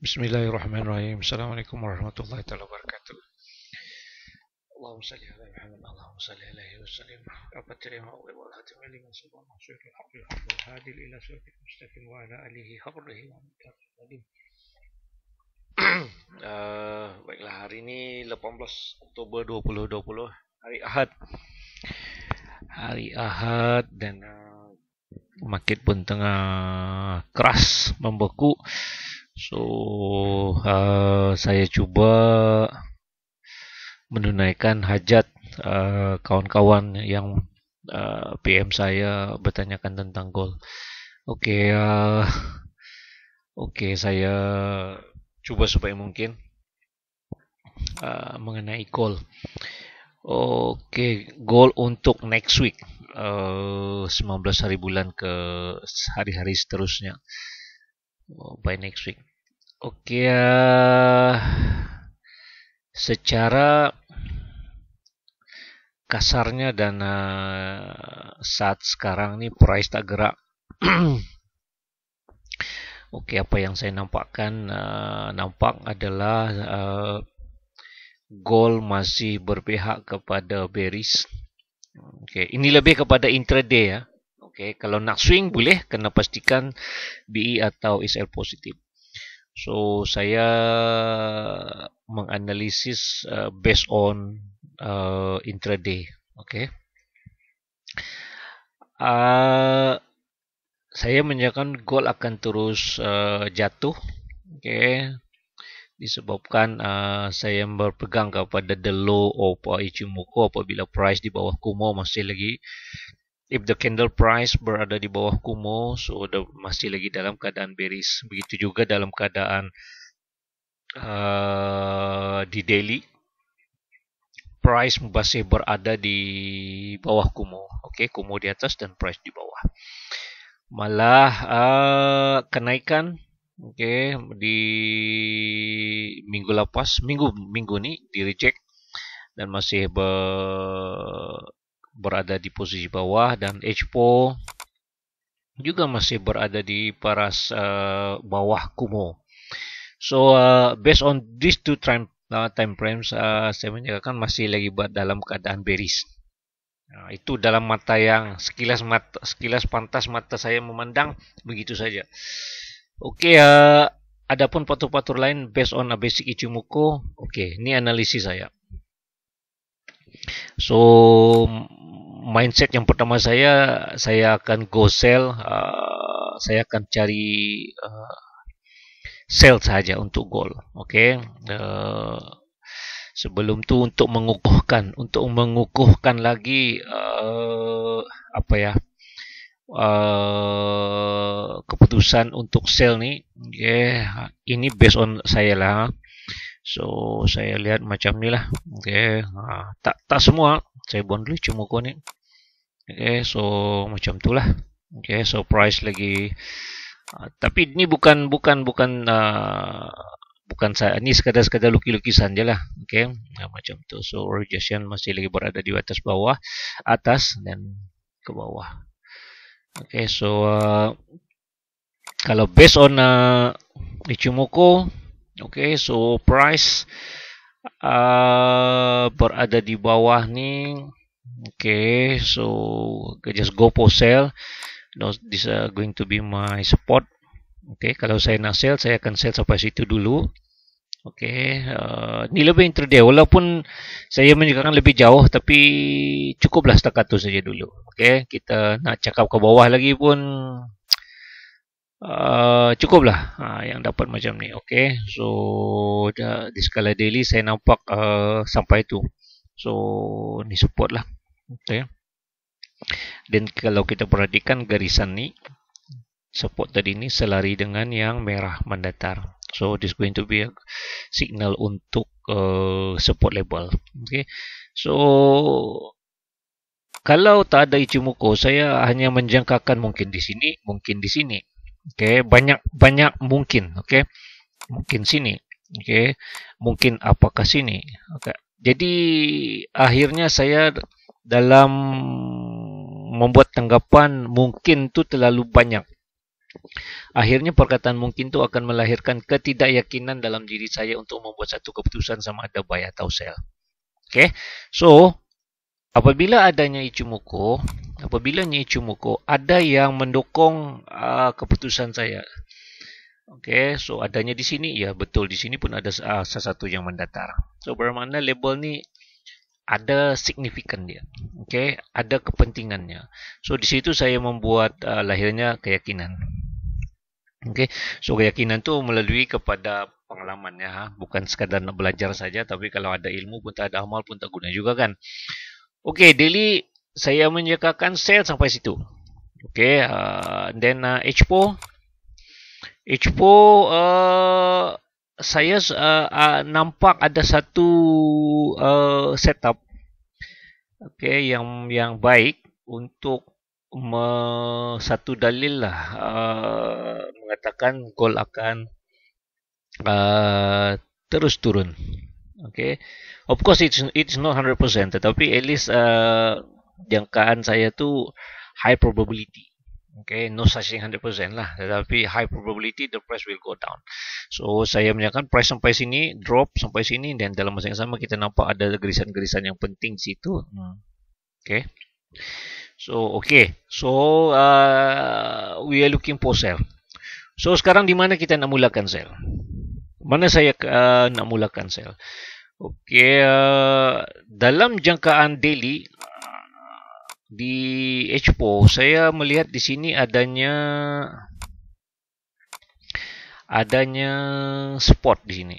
Bismillahirrahmanirrahim. Assalamualaikum warahmatullahi wabarakatuh. Allahumma salli ala Muhammad. Allahumma salli alaihi wasallam. Apa terima oleh wal hatim liman sabaq masyhurul haqqil haqqil hadil ila siratal mustaqim wa ala alihi haqqihi wa qadim. Baiklah, hari ini 18 Oktober 2020, hari Ahad. Hari Ahad dan market pun tengah keras membeku. So saya cuba menunaikan hajat kawan-kawan yang PM saya bertanyakan tentang gold. Okey, saya cuba sebaik mungkin mengenai gold. Okey, gold untuk next week, 19 hari bulan ke hari-hari seterusnya, by next week. Okey, secara kasarnya dan saat sekarang ni price tak gerak. Okey, apa yang saya nampak adalah gold masih berpihak kepada bearish. Okey, ini lebih kepada intraday ya. Okey, kalau nak swing boleh, kena pastikan BE atau SL positif. So saya menganalisis based on intraday. Okey. Saya menjangkakan gold akan terus jatuh. Okey. Disebabkan saya berpegang kepada the low of Ichimoku apabila price di bawah Kumo masih lagi, if the candle price berada di bawah Kumo, so masih lagi dalam keadaan bearish. Begitu juga dalam keadaan di daily price masih berada di bawah Kumo. Okey, Kumo di atas dan price di bawah. Malah kenaikan okey di minggu lepas, minggu ni di reject dan masih berada di posisi bawah, dan HPO juga masih berada di paras bawah Kumo. So based on these two time frames, saya menyatakan masih lagi dalam keadaan bearish. Itu dalam mata yang sekilas pantas mata saya memandang begitu saja. Okey, adapun patur-patur lain based on basic Ichimoku. Okey, ini analisis saya. So mindset yang pertama saya akan go sell. Saya akan cari sell saja untuk gold. Okey. Sebelum tu untuk mengukuhkan lagi keputusan untuk sell ni. Okay. Ini based on saya lah. So saya lihat macam ni lah. Okay. Tak semua. Saya buang dulu Ichimoku ni. Okay. So macam tu lah. Okay. So price lagi. Tapi ni bukan saya, ni sekadar lukisan je lah. Okay. Macam tu. So rejection masih lagi berada di atas bawah, atas dan ke bawah. Okay, so kalau based on Ichimoku, okay, so price berada di bawah ni. Okay, so just go for sell. This is going to be my support. Okay, kalau saya nak sell, saya akan sell sampai situ dulu. Okay, ni lebih intraday. Walaupun saya menjangkakan lebih jauh, tapi cukuplah setakat tu saja dulu. Okay, kita nak cakap ke bawah lagi pun cukuplah yang dapat macam ni. Okay, so di skala daily saya nampak sampai tu. So ni support lah. Okay, dan kalau kita perhatikan garisan ni, support tadi ni selari dengan yang merah mendatar. So this is going to be a signal untuk support level. Okay. So kalau tak ada Ichimoku, saya hanya menjangkakan mungkin di sini, mungkin di sini. Okay. Banyak mungkin. Okay. Mungkin sini. Okay. Mungkin apakah sini. Okay. Jadi akhirnya saya dalam membuat tanggapan mungkin tu terlalu banyak. Akhirnya perkataan mungkin itu akan melahirkan ketidakyakinan dalam diri saya untuk membuat satu keputusan sama ada buy atau sell. Okay, so apabila adanya Ichimoku, ada yang mendukung keputusan saya. Okay, so adanya di sini, ya betul, di sini pun ada sesuatu yang mendatar. So bermakna label ni ada signifikan dia. Okay, ada kepentingannya. So di situ saya membuat lahirnya keyakinan. Okay, so keyakinan tu melalui kepada pengalaman ya, bukan sekadar nak belajar saja, tapi kalau ada ilmu pun tak ada amal pun tak guna juga kan. Okay, daily saya menyekakan sell sampai situ. Okay, then H4 saya nampak ada satu setup, okay, yang baik untuk satu dalil lah, mengatakan gold akan terus turun. Okay, of course it's not 100%, tetapi at least jangkaan saya tu high probability. Okay, no such thing 100% lah, tetapi high probability the price will go down. So saya menyatakan price sampai sini, drop sampai sini, dan dalam masa yang sama kita nampak ada gerisan-gerisan yang penting situ. Okay. So we are looking for sell. So sekarang di mana kita nak mulakan sell? Mana saya nak mulakan sell? Okay, dalam jangkaan daily di H4 saya melihat di sini adanya support di sini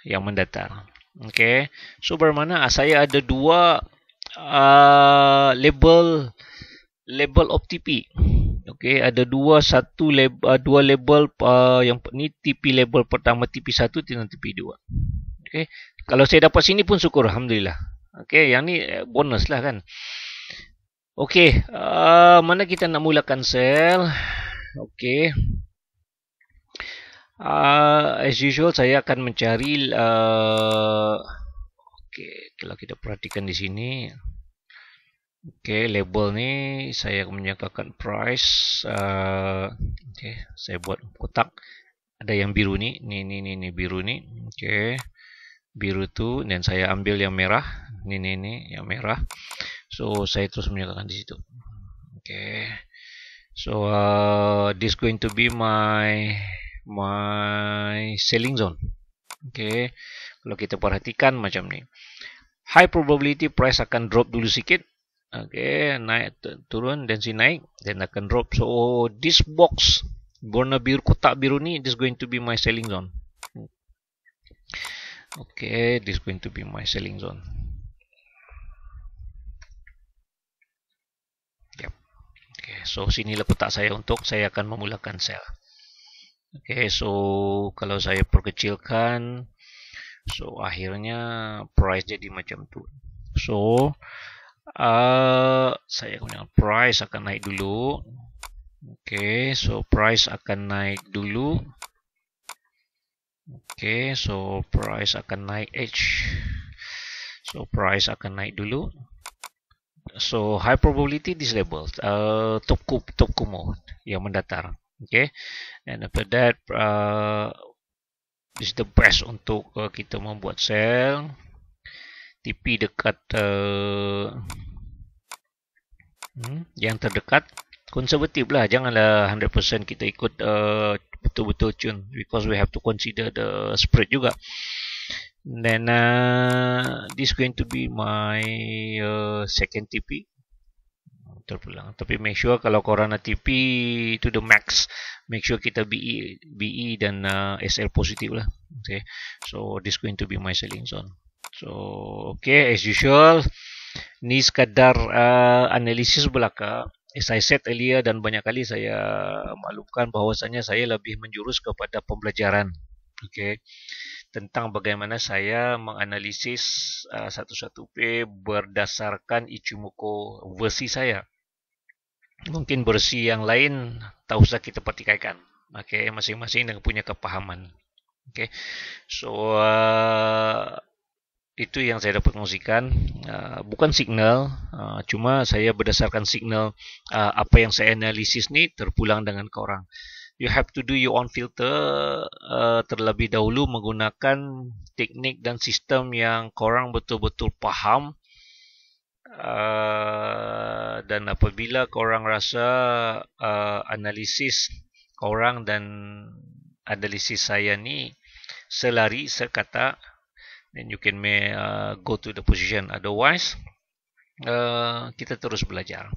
yang mendatar. Okay, so bermakna saya ada dua label of TP. Okay, ada dua label yang ni TP label pertama TP1 dan TP2. Okay, kalau saya dapat sini pun syukur, alhamdulillah. Okay, yang ni bonus lah kan. Okay, mana kita nak mulakan sell? Okay, as usual saya akan mencari okay, kalau kita perhatikan di sini. Okay, label ni saya akan menyangkakan price. Okay, saya buat kotak. Ada yang biru ni, ni biru ni. Okay, biru tu, dan saya ambil yang merah. Ni yang merah. So saya terus menyangkakan di situ. Okay, so this going to be my selling zone. Okay, kalau kita perhatikan macam ni, high probability price akan drop dulu sikit. Okay, naik turun, dan si naik, dan akan drop. So this box warna biru, kotak biru ni, this going to be my selling zone. Okay, this going to be my selling zone. Yep. Okay, so sinilah kotak saya untuk saya akan memulakan sell. Okay, so kalau saya perkecilkan, so akhirnya price jadi macam tu. So saya punya price akan naik dulu. Okay, so price akan naik dulu. Okay, so price akan naik H. So price akan naik dulu. So high probability this level, top Kumo yang mendatar. Okay, and after that this is the best untuk kita membuat sell. TP dekat yang terdekat, konservatif lah, janganlah 100% kita ikut betul-betul tune, because we have to consider the spread juga. Then this going to be my second TP. Terpulang, tapi make sure kalau korang nak TP to the max, make sure kita BE dan SL positif lah. Okay, so this going to be my selling zone. So okay, as usual, ni sekadar analisis belaka. As I said earlier, dan banyak kali saya maklumkan bahawasanya saya lebih menjurus kepada pembelajaran. Okay, tentang bagaimana saya menganalisis satu-satu P berdasarkan Ichimoku versi saya. Mungkin versi yang lain tak usah kita pertikaikan. Okay, masing-masing dengan punya kepahaman. Okay, so itu yang saya dapat kongsikan. Bukan signal, cuma saya berdasarkan signal apa yang saya analisis ni terpulang dengan ke orang. You have to do your own filter terlebih dahulu menggunakan teknik dan sistem yang korang betul-betul faham. Dan apabila korang rasa analisis korang dan analisis saya ni selari sekata, then you can go to the position. Otherwise, kita terus belajar.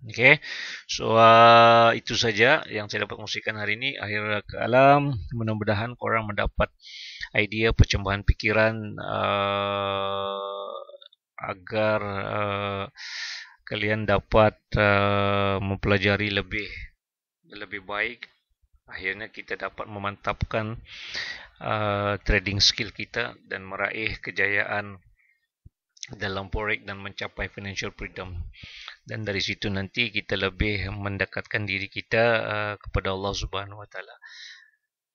Okay, so itu saja yang saya dapat kongsikan hari ini. Akhir kalam, mudah-mudahan korang mendapat idea percambahan pikiran agar kalian dapat mempelajari lebih baik. Akhirnya kita dapat memantapkan trading skill kita dan meraih kejayaan dalam forex dan mencapai financial freedom. Dan dari situ nanti kita lebih mendekatkan diri kita kepada Allah Subhanahu Wa Taala.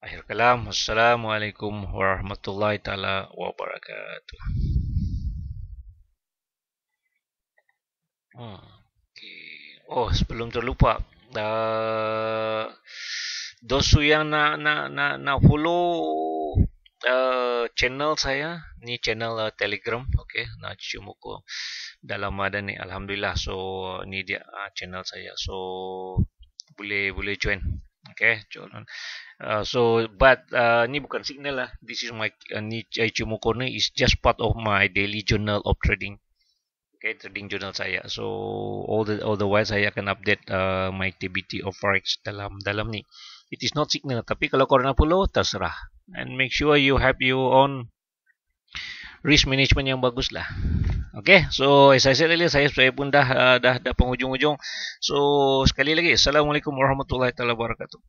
Akhir kalam, assalamualaikum warahmatullahi taala wabarakatuh. Okay. Oh, sebelum terlupa, those yang nak follow channel saya, ni channel Telegram, okay, nak cuma ko dalam ada ni, alhamdulillah. So ni dia channel saya, so boleh join, okay, join. So but ni bukan signal lah, this is my ni cuma corner is just part of my daily journal of trading. Okay, trading journal saya. So all the while saya akan update my activity of forex dalam ni. It is not signal, tapi kalau korang nak follow terserah. And make sure you have your own risk management yang bagus lah. Okay, so as I said earlier, saya pun dah penghujung-hujung. So sekali lagi, assalamualaikum warahmatullahi wabarakatuh.